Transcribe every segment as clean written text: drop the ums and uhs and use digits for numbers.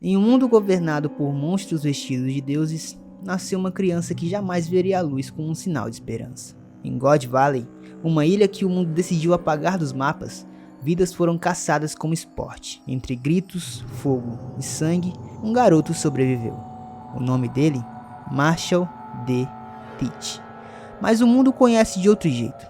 Em um mundo governado por monstros vestidos de deuses, nasceu uma criança que jamais veria a luz como um sinal de esperança. Em God Valley, uma ilha que o mundo decidiu apagar dos mapas, vidas foram caçadas como esporte. Entre gritos, fogo e sangue, um garoto sobreviveu. O nome dele? Marshall D. Teach. Mas o mundo o conhece de outro jeito.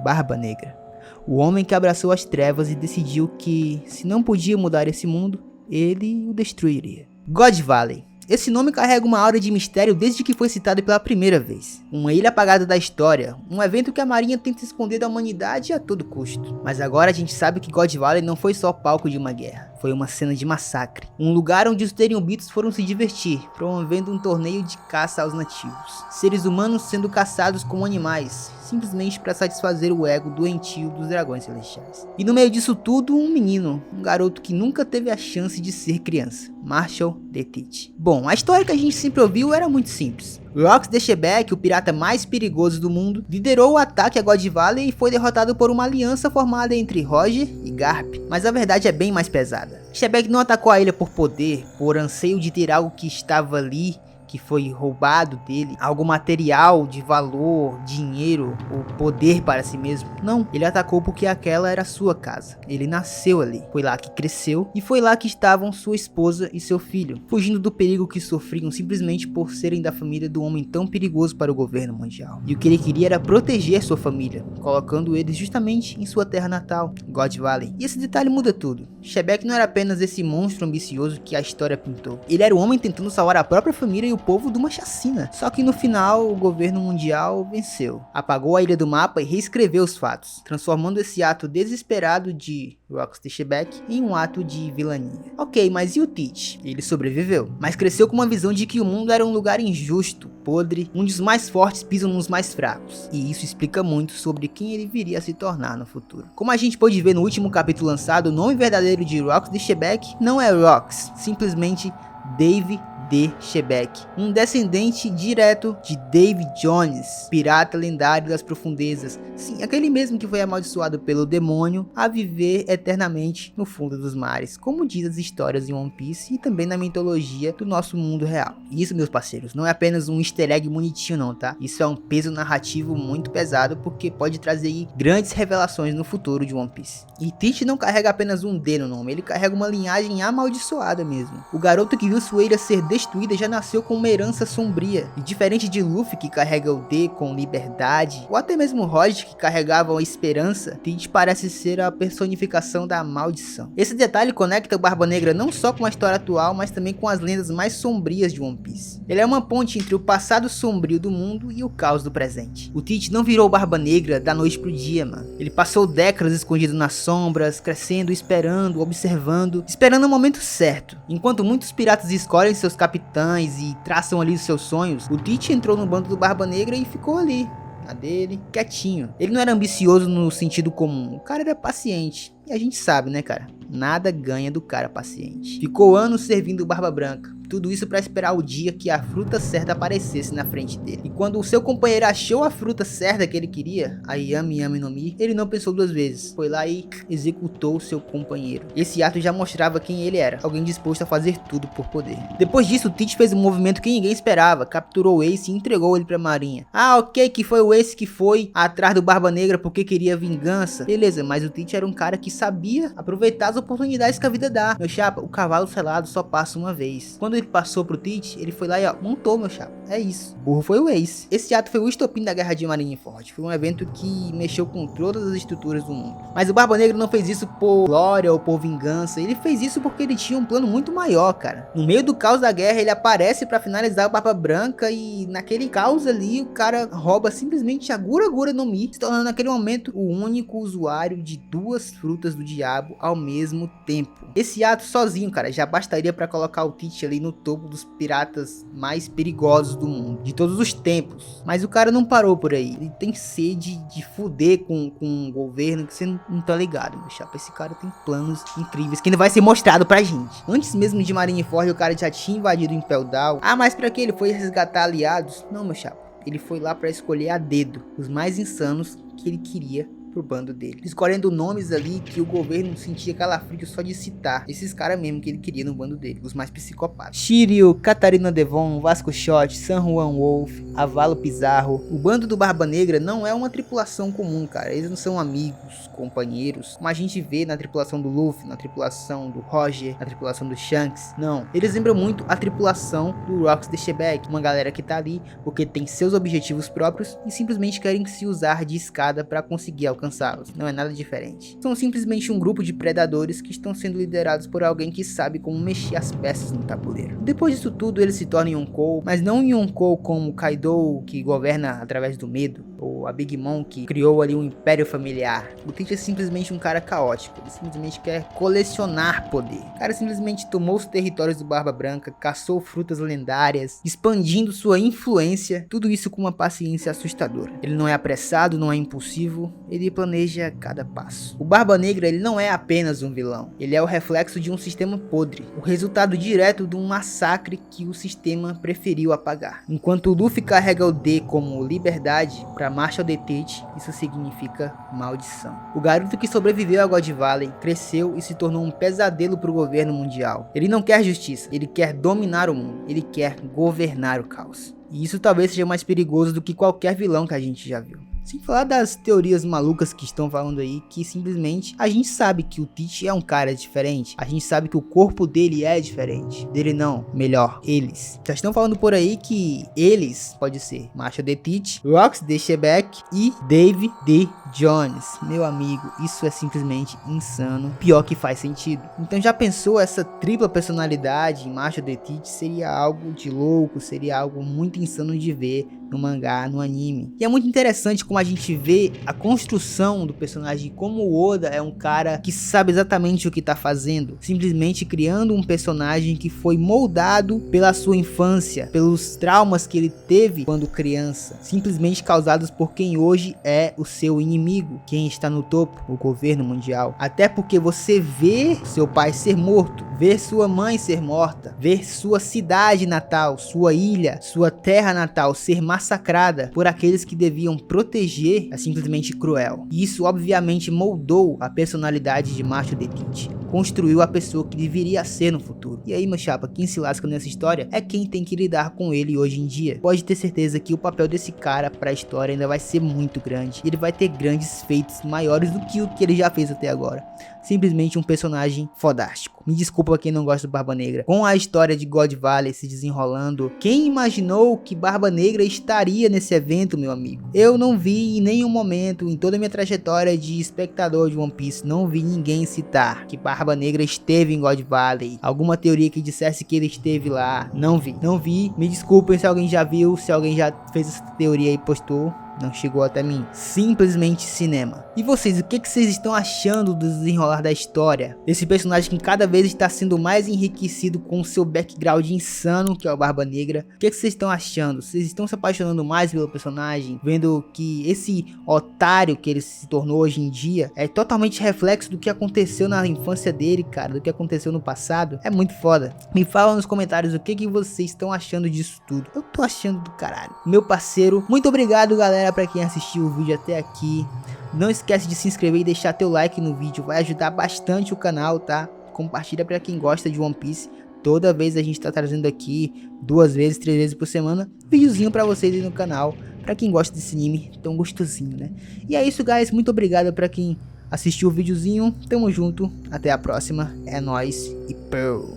Barba Negra. O homem que abraçou as trevas e decidiu que, se não podia mudar esse mundo, ele o destruiria. God Valley. Esse nome carrega uma aura de mistério desde que foi citado pela primeira vez. Uma ilha apagada da história, um evento que a marinha tenta esconder da humanidade a todo custo. Mas agora a gente sabe que God Valley não foi só palco de uma guerra, foi uma cena de massacre. Um lugar onde os Teriumbitos foram se divertir, promovendo um torneio de caça aos nativos. Seres humanos sendo caçados como animais, simplesmente para satisfazer o ego doentio dos dragões celestiais. E no meio disso tudo, um menino, um garoto que nunca teve a chance de ser criança, Marshall D. Teach. Bom, a história que a gente sempre ouviu era muito simples. Rox the Shebeck, o pirata mais perigoso do mundo, liderou o ataque a God Valley e foi derrotado por uma aliança formada entre Roger e Garp. Mas a verdade é bem mais pesada. Shebeck não atacou a ilha por poder, por anseio de ter algo que estava ali, que foi roubado dele, algo material de valor, dinheiro ou poder para si mesmo. Não, ele atacou porque aquela era sua casa. Ele nasceu ali, foi lá que cresceu e foi lá que estavam sua esposa e seu filho, fugindo do perigo que sofriam simplesmente por serem da família do homem tão perigoso para o governo mundial. E o que ele queria era proteger sua família, colocando eles justamente em sua terra natal, God Valley. E esse detalhe muda tudo. Shebeck não era apenas esse monstro ambicioso que a história pintou. Ele era o homem tentando salvar a própria família e o povo de uma chacina. Só que no final, o governo mundial venceu. Apagou a ilha do mapa e reescreveu os fatos, transformando esse ato desesperado de Rox the Shebeck em um ato de vilania. Ok, mas e o Teach? Ele sobreviveu, mas cresceu com uma visão de que o mundo era um lugar injusto, podre, onde os mais fortes pisam nos mais fracos. E isso explica muito sobre quem ele viria a se tornar no futuro. Como a gente pôde ver no último capítulo lançado, o nome verdadeiro de Rox the Shebeck não é Rox, simplesmente Dave D. Shebeck, um descendente direto de Dave Jones, pirata lendário das profundezas. Sim, aquele mesmo que foi amaldiçoado pelo demônio a viver eternamente no fundo dos mares, como diz as histórias em One Piece e também na mitologia do nosso mundo real. E isso, meus parceiros, não é apenas um easter egg bonitinho não, tá? Isso é um peso narrativo muito pesado porque pode trazer aí grandes revelações no futuro de One Piece. E Teach não carrega apenas um D no nome, ele carrega uma linhagem amaldiçoada mesmo. O garoto que viu sua ilha ser destruída já nasceu com uma herança sombria, e diferente de Luffy que carrega o D com liberdade, ou até mesmo Roger que carregava a esperança, Teach parece ser a personificação da maldição. Esse detalhe conecta o Barba Negra não só com a história atual, mas também com as lendas mais sombrias de One Piece. Ele é uma ponte entre o passado sombrio do mundo e o caos do presente. O Teach não virou Barba Negra da noite pro dia, mano. Ele passou décadas escondido nas sombras, crescendo, esperando, observando, esperando o momento certo. Enquanto muitos piratas escolhem seus capitães e traçam ali os seus sonhos, o Teach entrou no bando do Barba Negra e ficou ali, na dele, quietinho. Ele não era ambicioso no sentido comum, o cara era paciente. E a gente sabe, né, cara? Nada ganha do cara paciente. Ficou anos servindo o Barba Branca. Tudo isso para esperar o dia que a fruta certa aparecesse na frente dele. E quando o seu companheiro achou a fruta certa que ele queria, a Yami Yami no Mi, ele não pensou duas vezes. Foi lá e executou o seu companheiro. Esse ato já mostrava quem ele era. Alguém disposto a fazer tudo por poder. Depois disso, o Teach fez um movimento que ninguém esperava. Capturou o Ace e entregou ele pra marinha. Ah, ok, que foi o Ace que foi atrás do Barba Negra porque queria vingança. Beleza, mas o Teach era um cara que sabia aproveitar as oportunidades que a vida dá. Meu chapa, o cavalo selado só passa uma vez. Quando ele passou pro Teach, ele foi lá e ó, montou, meu chapa. É isso. O burro foi o Ace. Esse ato foi o estopim da guerra de Marineford. Foi um evento que mexeu com todas as estruturas do mundo. Mas o Barba Negra não fez isso por glória ou por vingança. Ele fez isso porque ele tinha um plano muito maior, cara. No meio do caos da guerra, ele aparece pra finalizar o Barba Branca e naquele caos ali, o cara rouba simplesmente a Gura Gura no Mi, se tornando naquele momento o único usuário de duas frutas do diabo ao mesmo tempo. Esse ato sozinho, cara, já bastaria pra colocar o Teach ali no topo dos piratas mais perigosos do mundo, de todos os tempos. Mas o cara não parou por aí. Ele tem sede de fuder com o governo que você não tá ligado, meu chapa. Esse cara tem planos incríveis que ainda vai ser mostrado pra gente. Antes mesmo de Marineford, o cara já tinha invadido o Impel Down. Ah, mas pra que ele foi resgatar aliados? Não, meu chapa. Ele foi lá pra escolher a dedo os mais insanos que ele queria pro bando dele, escolhendo nomes ali que o governo sentia calafrio só de citar, esses caras mesmo que ele queria no bando dele, os mais psicopatas. Shiryu, Catarina Devon, Vasco Shot, San Juan Wolf, Avalo Pizarro. O bando do Barba Negra não é uma tripulação comum, cara, eles não são amigos, companheiros, como a gente vê na tripulação do Luffy, na tripulação do Roger, na tripulação do Shanks. Não, eles lembram muito a tripulação do Rocks de Shebeck, uma galera que tá ali porque tem seus objetivos próprios e simplesmente querem se usar de escada para conseguir alcançá-los. Não é nada diferente. São simplesmente um grupo de predadores que estão sendo liderados por alguém que sabe como mexer as peças no tabuleiro. Depois disso tudo, eles se tornam Yonkou, mas não Yonkou como Kaido, que governa através do medo, ou a Big Mom, que criou ali um império familiar. O Teach é simplesmente um cara caótico, ele simplesmente quer colecionar poder. O cara simplesmente tomou os territórios do Barba Branca, caçou frutas lendárias, expandindo sua influência, tudo isso com uma paciência assustadora. Ele não é apressado, não é impulsivo, ele planeja cada passo. O Barba Negra, ele não é apenas um vilão, ele é o reflexo de um sistema podre, o resultado direto de um massacre que o sistema preferiu apagar. Enquanto o Luffy carrega o D como liberdade, para Marshall D. Tate, isso significa maldição. O garoto que sobreviveu a God Valley cresceu e se tornou um pesadelo para o governo mundial. Ele não quer justiça, ele quer dominar o mundo, ele quer governar o caos. E isso talvez seja mais perigoso do que qualquer vilão que a gente já viu. Sem falar das teorias malucas que estão falando aí, que simplesmente a gente sabe que o Teach é um cara diferente. A gente sabe que o corpo dele é diferente. Dele não, melhor, eles. Já estão falando por aí que eles, pode ser Marshall D. Teach, Rocks D. Shebeck e Dave D. Jones. Meu amigo, isso é simplesmente insano. Pior que faz sentido. Então já pensou essa tripla personalidade em Marshall D. Teach? Seria algo de louco, seria algo muito insano de ver no mangá, no anime. E é muito interessante como a gente vê a construção do personagem, como o Oda é um cara que sabe exatamente o que tá fazendo, simplesmente criando um personagem que foi moldado pela sua infância, pelos traumas que ele teve quando criança, simplesmente causados por quem hoje é o seu inimigo, quem está no topo, o governo mundial. Até porque você vê seu pai ser morto, ver sua mãe ser morta, ver sua cidade natal, sua ilha, sua terra natal ser massacrada por aqueles que deviam proteger, é simplesmente cruel. E isso obviamente moldou a personalidade de Marshall D. Teach, construiu a pessoa que deveria ser no futuro. E aí, meu chapa, quem se lasca nessa história é quem tem que lidar com ele hoje em dia. Pode ter certeza que o papel desse cara pra história ainda vai ser muito grande. Ele vai ter grandes feitos maiores do que o que ele já fez até agora. Simplesmente um personagem fodástico. Me desculpa quem não gosta do Barba Negra. Com a história de God Valley se desenrolando, quem imaginou que Barba Negra estaria nesse evento, meu amigo? Eu não vi em nenhum momento, em toda a minha trajetória de espectador de One Piece, não vi ninguém citar que Barba Negra esteve em God Valley. Alguma teoria que dissesse que ele esteve lá. Não vi. Me desculpem se alguém já viu, se alguém já fez essa teoria e postou. Não chegou até mim. Simplesmente cinema. E vocês, o que vocês estão achando do desenrolar da história? Esse personagem que cada vez está sendo mais enriquecido com o seu background insano, que é o Barba Negra. O que vocês estão achando? Vocês estão se apaixonando mais pelo personagem? Vendo que esse otário que ele se tornou hoje em dia é totalmente reflexo do que aconteceu na infância dele, cara. Do que aconteceu no passado. É muito foda. Me fala nos comentários o que vocês estão achando disso tudo. Eu tô achando do caralho. Meu parceiro, muito obrigado, galera, pra quem assistiu o vídeo até aqui. Não esquece de se inscrever e deixar teu like no vídeo, vai ajudar bastante o canal, tá? Compartilha pra quem gosta de One Piece. Toda vez a gente tá trazendo aqui 2 vezes, 3 vezes por semana, videozinho pra vocês aí no canal, pra quem gosta desse anime tão gostosinho, né? E é isso, guys, muito obrigado pra quem assistiu o videozinho, tamo junto, até a próxima, é nóis e pau!